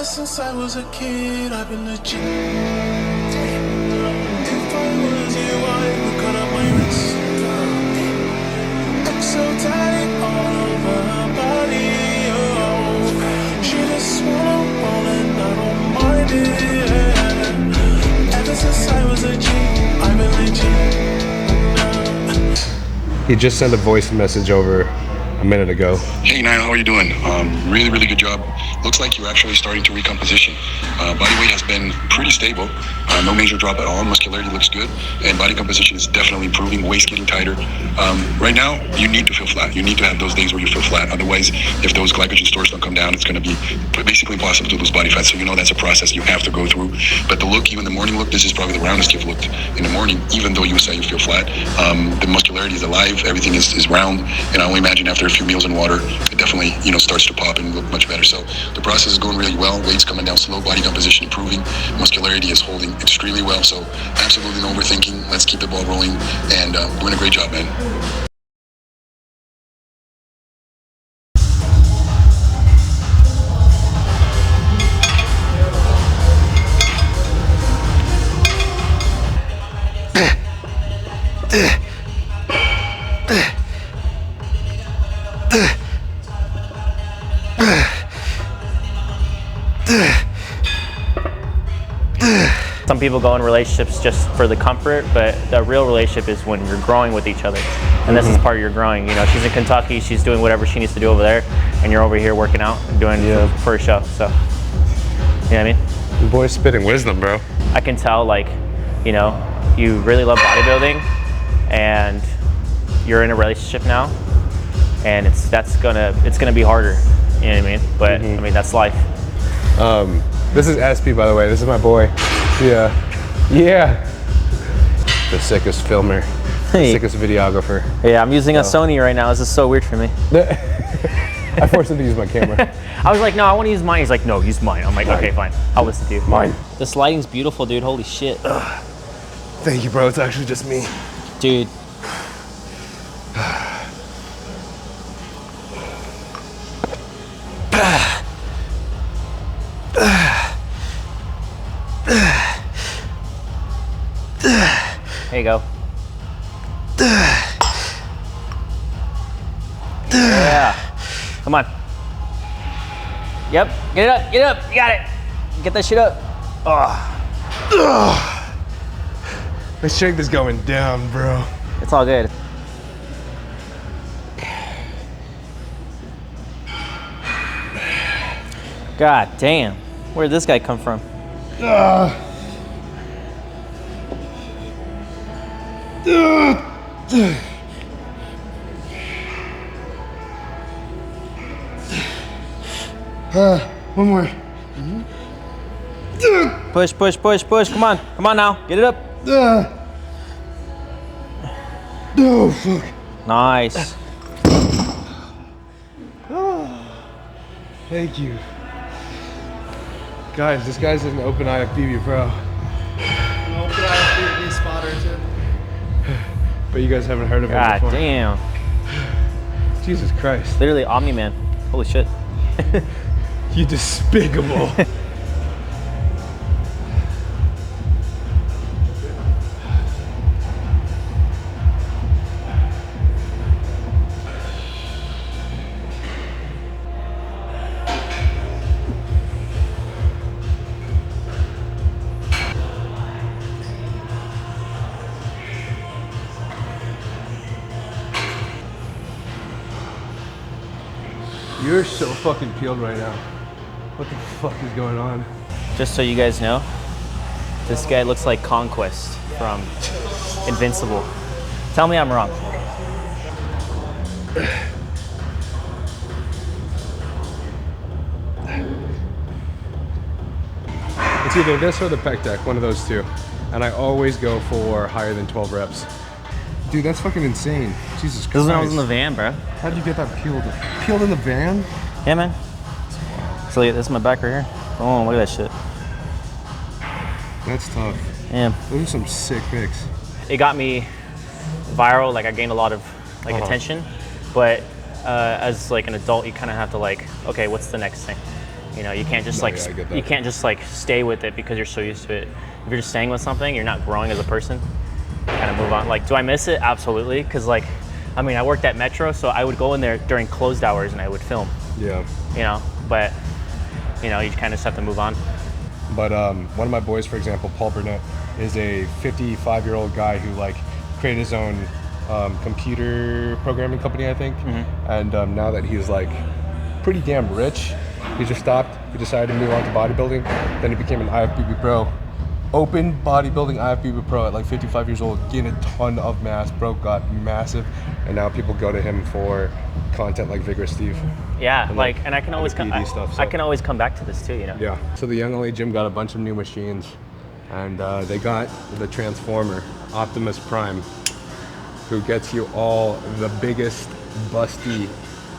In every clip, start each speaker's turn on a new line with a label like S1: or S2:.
S1: Ever since I was a kid, I've been legit. If I was you, I would cut up my wrist. Exotic all over her body. Oh, she just wanna roll and I don't mind it. Ever since I was a G, I've been legit.
S2: He just sent a voice message over a minute ago.
S3: Hey Niall, how are you doing? Really good job. Looks like you're actually starting to recomposition. Body weight has been pretty stable. No major drop at all. Muscularity looks good, and body composition is definitely improving. Waist getting tighter. Right now, you need to feel flat. You need to have those days where you feel flat. Otherwise, if those glycogen stores don't come down, it's going to be basically impossible to lose body fat. So you know that's a process you have to go through. But the look, even the morning look, this is probably the roundest you've looked in the morning. Even though you say you feel flat, the muscularity is alive. Everything is round, and I only imagine after a few meals in water, it definitely starts to pop and look much better. So the process is going really well. Weight's coming down slow. Body composition improving. Muscularity is holding extremely well. So absolutely no overthinking. Let's keep the ball rolling, and doing a great job, man.
S4: Some people go in relationships just for the comfort, but the real relationship is when you're growing with each other. And this is part of your growing. She's in Kentucky, she's doing whatever she needs to do over there, and you're over here working out and doing for a show. So, you know what I mean?
S2: The boy's spitting wisdom, bro.
S4: I can tell, you really love bodybuilding, and you're in a relationship now, and it's gonna be harder. You know what I mean? But I mean, that's life.
S2: This is SP, by the way. This is my boy. Yeah. The sickest filmer, sickest videographer.
S4: Yeah, I'm using a Sony right now. This is so weird for me.
S2: I forced him to use my camera.
S4: I was like, no, I want to use mine. He's like, no, use mine. I'm like, okay, fine. I'll listen to you.
S2: Mine.
S4: This lighting's beautiful, dude. Holy shit.
S2: Thank you, bro. It's actually just me.
S4: Dude. There you go. Yeah. Come on. Yep. Get it up. Get it up. You got it. Get that shit up.
S2: My strength is going down, bro.
S4: It's all good. God damn. Where did this guy come from?
S2: One more.
S4: Push, push, push, push. Come on. Come on now. Get it up.
S2: Oh, fuck.
S4: Nice.
S2: Thank you. Guys, this guy's an open IFBB Pro.
S5: An open IFBB spotter too.
S2: But you guys haven't heard of him
S4: God
S2: before.
S4: damn.
S2: Jesus Christ.
S4: Literally Omni-Man. Holy shit.
S2: You despicable. You're so fucking peeled right now. What the fuck is going on?
S4: Just so you guys know, this guy looks like Conquest from Invincible. Tell me I'm wrong.
S2: It's either this or the pec deck, one of those two. And I always go for higher than 12 reps. Dude, that's fucking insane. Jesus Christ.
S4: This is when I was in the van, bro.
S2: How'd you get that peeled? Peeled in the van?
S4: Yeah, man. So this is my back right here. Oh, look at that shit.
S2: That's tough.
S4: Yeah.
S2: Those are some sick pics.
S4: It got me viral. Like I gained a lot of attention, but as like an adult, you kind of have to okay, what's the next thing? You know, you can't just
S2: No,
S4: like
S2: yeah, I get that.
S4: you can't just like stay with it because you're so used to it. If you're just staying with something, you're not growing as a person. Kind of move on. Like, do I miss it? Absolutely. Because like, I mean, I worked at Metro, so I would go in there during closed hours and I would film.
S2: Yeah.
S4: You know, but you know, you kind of just have to move on.
S2: But one of my boys, for example, Paul Burnett, is a 55-year-old guy who like created his own computer programming company, I think. And now that he's like pretty damn rich, he just stopped. He decided to move on to bodybuilding. Then he became an IFBB Pro. Open bodybuilding IFBB Pro at like 55 years old, gained a ton of mass, bro, got massive. And now people go to him for content like Vigorous Steve.
S4: Yeah,
S2: And,
S4: like, and I can always come.
S2: PD stuff,
S4: I
S2: so.
S4: can always come back to this too, you know.
S2: Yeah. So the Young LA Gym got a bunch of new machines, and they got the Transformer, Optimus Prime, who gets you all the biggest busty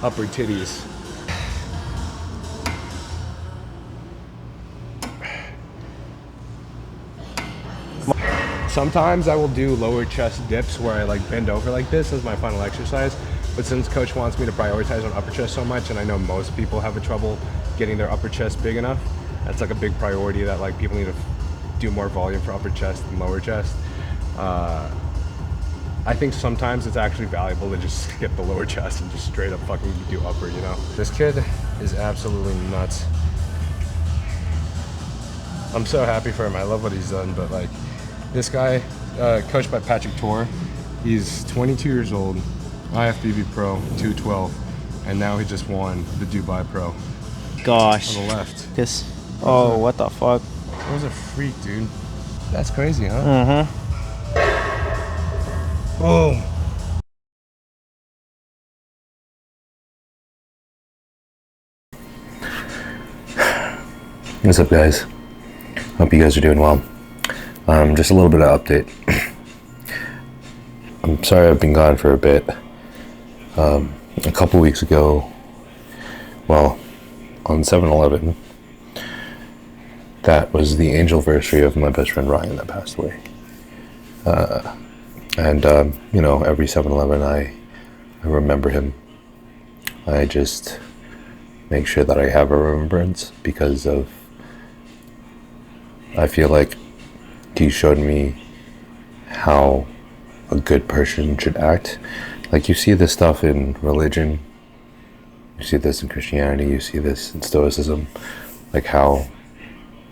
S2: upper titties. Sometimes I will do lower chest dips where I like bend over like this as my final exercise. But since coach wants me to prioritize on upper chest so much, and I know most people have a trouble getting their upper chest big enough, that's like a big priority that like people need to do more volume for upper chest than lower chest. I think sometimes it's actually valuable to just skip the lower chest and just straight up fucking do upper, you know? This kid is absolutely nuts. I'm so happy for him. I love what he's done, but like this guy, coached by Patrick Torr, he's 22 years old, IFBB Pro, 212, and now he just won the Dubai Pro.
S4: Gosh.
S2: On the left.
S4: This. Oh, what the fuck?
S2: That was a freak, dude. That's crazy, huh?
S4: Mm-hmm.
S2: Boom.
S6: What's up, guys? Hope you guys are doing well. Just a little bit of update. I'm sorry I've been gone for a bit. A couple weeks ago, well, on 7/11, that was the anniversary of my best friend Ryan that passed away. You know, every 7/11 I remember him. I just make sure that I have a remembrance because of, I feel like he showed me how a good person should act. Like, you see this stuff in religion, you see this in Christianity, you see this in Stoicism, like how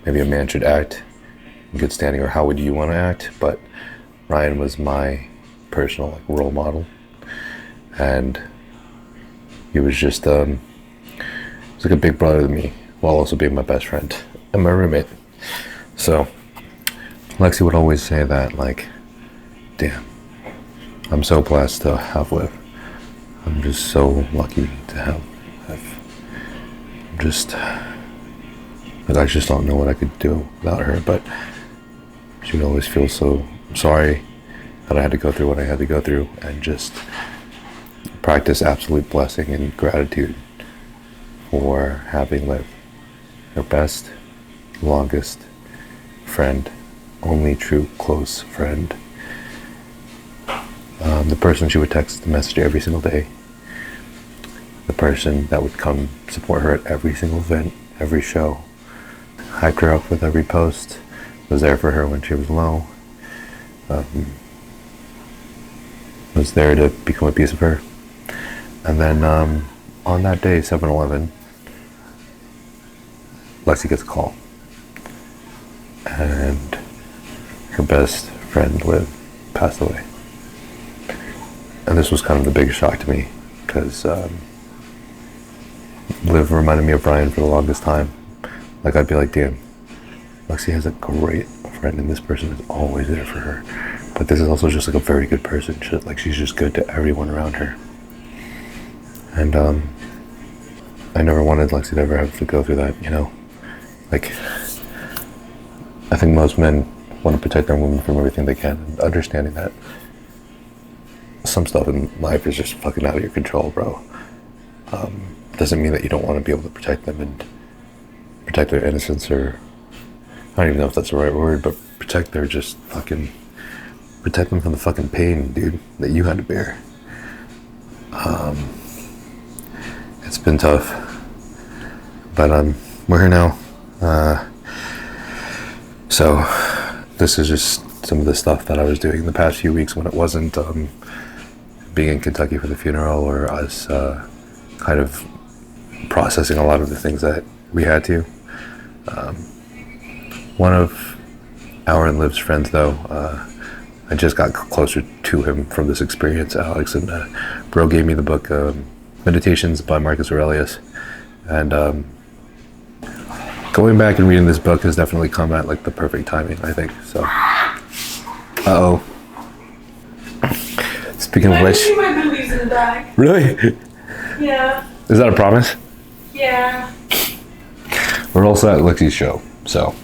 S6: maybe a man should act in good standing, or how would you want to act. But Ryan was my personal like role model, and he was just he was like a big brother to me, while also being my best friend and my roommate. So Lexi would always say that, like, damn, I'm so blessed to have lived. I'm just so lucky to have I'm just like, I just don't know what I could do without her. But she would always feel so sorry that I had to go through what I had to go through, and just practice absolute blessing and gratitude for having lived her best, longest friend, only true close friend. The person she would text the message every single day. The person that would come support her at every single event, every show. Hyped her up with every post. Was there for her when she was low. Was there to become a piece of her. And then on that day, 7/11, Lexi gets a call. And her best friend, Liv, passed away. And this was kind of the biggest shock to me, because Liv reminded me of Brian for the longest time. Like, I'd be like, damn, Lexi has a great friend, and this person is always there for her. But this is also just like a very good person. She's just good to everyone around her. And I never wanted Lexi to ever have to go through that, you know? Like, I think most men want to protect their women from everything they can, and understanding that some stuff in life is just fucking out of your control, bro. Doesn't mean that you don't want to be able to protect them and protect their innocence, or I don't even know if that's the right word, but protect them from the fucking pain, dude, that you had to bear. It's been tough, but we're here now. So this is just some of the stuff that I was doing the past few weeks when it wasn't being in Kentucky for the funeral, or us kind of processing a lot of the things that we had to. One of our and Liv's friends, though, I just got closer to him from this experience, Alex, and Bro gave me the book Meditations by Marcus Aurelius, and going back and reading this book has definitely come at like the perfect timing, I think. So, speaking of which,
S7: I see my boobies in the back.
S6: really,
S7: Yeah.
S6: is that a promise?
S7: Yeah.
S6: We're also at Lexi's show, so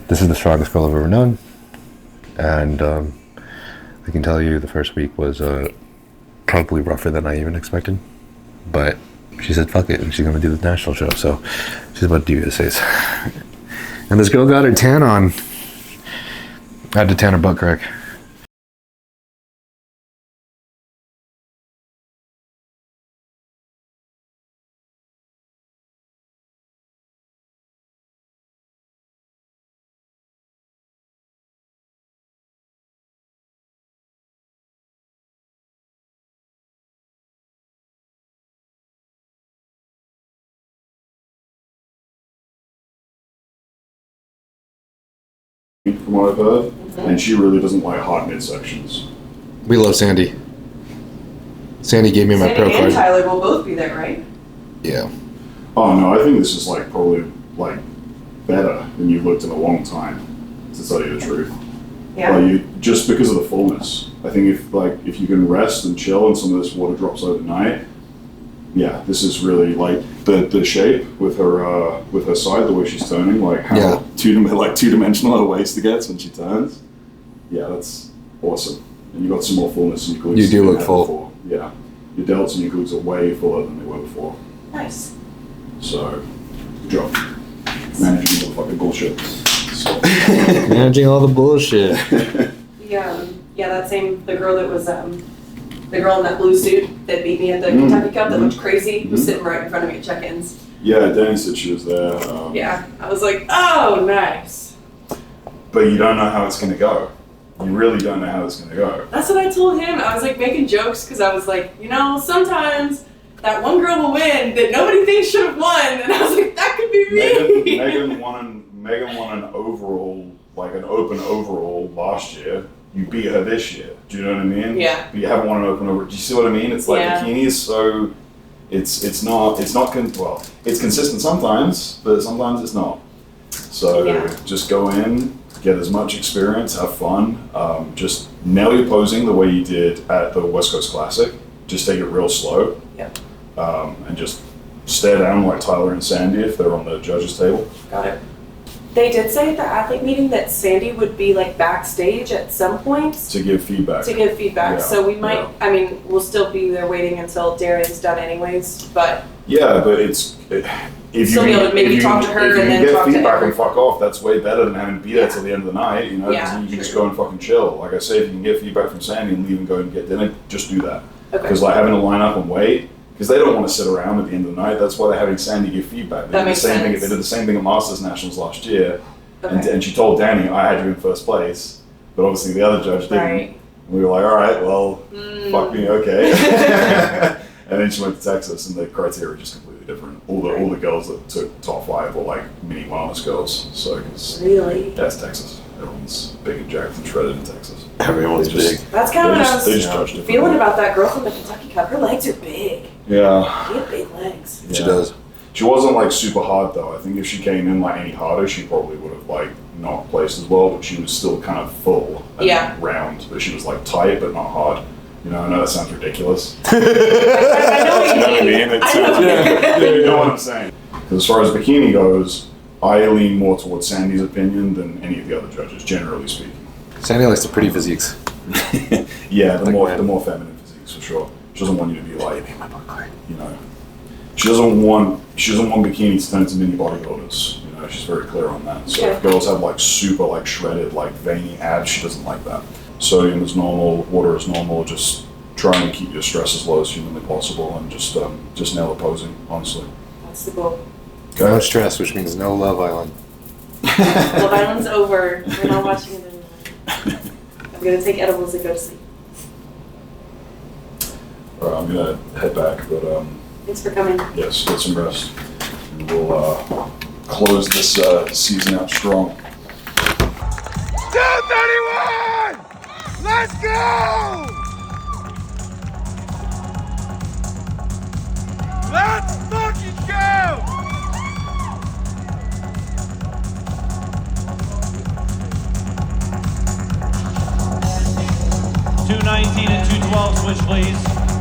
S6: this is the strongest girl I've ever known, and I can tell you the first week was probably rougher than I even expected, but she said fuck it, and she's gonna do the national show, so she's about to do essays. And this girl got her tan on. I had to tan her butt crack.
S8: From what I've heard, and she really doesn't like hard midsections.
S6: We love Sandy. Sandy gave me my
S7: Sandy
S6: pro
S7: and
S6: card.
S7: Tyler will both be there, right?
S6: Yeah.
S8: Oh no, I think this is like probably like better than you've looked in a long time, to tell you the truth.
S7: Yeah.
S8: Like you, just because of the fullness. I think if you can rest and chill and some of this water drops overnight, yeah, this is really like the shape with her side, the way she's turning, like how two-dimensional her waist gets when she turns. Yeah, that's awesome. And you got some more fullness in your glutes.
S6: You do
S8: than
S6: look
S8: you had
S6: full.
S8: before. Yeah, your delts and your glutes are way fuller than they were before.
S7: Nice.
S8: So, good job managing all the fucking bullshit. So.
S6: Managing all the bullshit.
S7: The girl that was the girl in that blue suit that beat me at the Kentucky Cup that looked crazy was sitting right in front of me at check-ins.
S8: Yeah, Danny said she was there.
S7: Yeah, I was like, oh, nice.
S8: But you don't know how it's going to go. You really don't know how it's going to go.
S7: That's what I told him. I was like making jokes because I was like, sometimes that one girl will win that nobody thinks should have won, and I was like, that could be me.
S8: Megan won an overall, like an open overall last year. You beat her this year. Do you know what I mean?
S7: Yeah.
S8: But you haven't won an open overall. Do you see what I mean? It's like bikini is so. It's consistent sometimes, but sometimes it's not. So just go in, get as much experience, have fun. Just nail your posing the way you did at the West Coast Classic. Just take it real slow.
S7: Yep.
S8: And just stare down like Tyler and Sandy if they're on the judges table.
S7: Got it. They did say at the athlete meeting that Sandy would be like backstage at some point
S8: To give feedback.
S7: Yeah. So we might, we'll still be there waiting until Darren's done anyways, but.
S8: Yeah, but if you
S7: Still be able to maybe talk to her and then talk to
S8: get feedback
S7: everyone.
S8: and fuck off, that's way better than having to be there till the end of the night, because
S7: Yeah,
S8: you can just go and fucking chill. Like I say, if you can get feedback from Sandy and leave and go and get dinner, just do that.
S7: Okay.
S8: Because like having to line up and wait, because they don't want to sit around at the end of the night, that's why they're having Sandy give feedback.
S7: That makes sense.
S8: They did the same thing at Masters Nationals last year,
S7: Okay.
S8: and she told Danny, I had you in first place, but obviously the other judge didn't.
S7: Right.
S8: And we were like, all right, well, fuck me, okay. And then she went to Texas, and the criteria were just completely different. All the girls that took top 5 were like mini wellness girls. So, cause
S7: Really?
S8: that's Texas. Everyone's big and jacked and shredded in Texas.
S6: Everyone's big.
S7: That's kind of what I
S8: They just
S7: was
S8: judge differently.
S7: feeling about that girl from the Kentucky Cup. Her legs are big.
S8: Yeah.
S7: She had big legs.
S6: She does.
S8: She wasn't like super hard though. I think if she came in like any harder, she probably would have like not placed as well. But she was still kind of full and round. But she was like tight but not hard. I know that sounds ridiculous.
S7: I know what
S8: You know what I mean? It sounds, you know what I'm saying. Because as far as bikini goes, I lean more towards Sandy's opinion than any of the other judges, generally speaking.
S6: Sandy likes the pretty physiques.
S8: Yeah, the
S6: Like
S8: more feminine physiques for sure. She doesn't want you to be like, she doesn't want bikinis to turn into mini bodybuilders. She's very clear on that. So if girls have like super like shredded like veiny abs, she doesn't like that. Sodium is normal, water is normal. Just try and keep your stress as low as humanly possible, and just nail the posing. Honestly.
S7: That's the goal.
S6: No stress, which means no Love Island.
S7: Love Island's over. We're not watching it anymore. I'm gonna take edibles and go to sleep.
S8: I'm gonna head back, but
S7: Thanks for coming.
S8: yes, get some rest. And we'll close this season out strong.
S1: 231! Let's go! Let's fucking go!
S9: 219 and 212, switch please.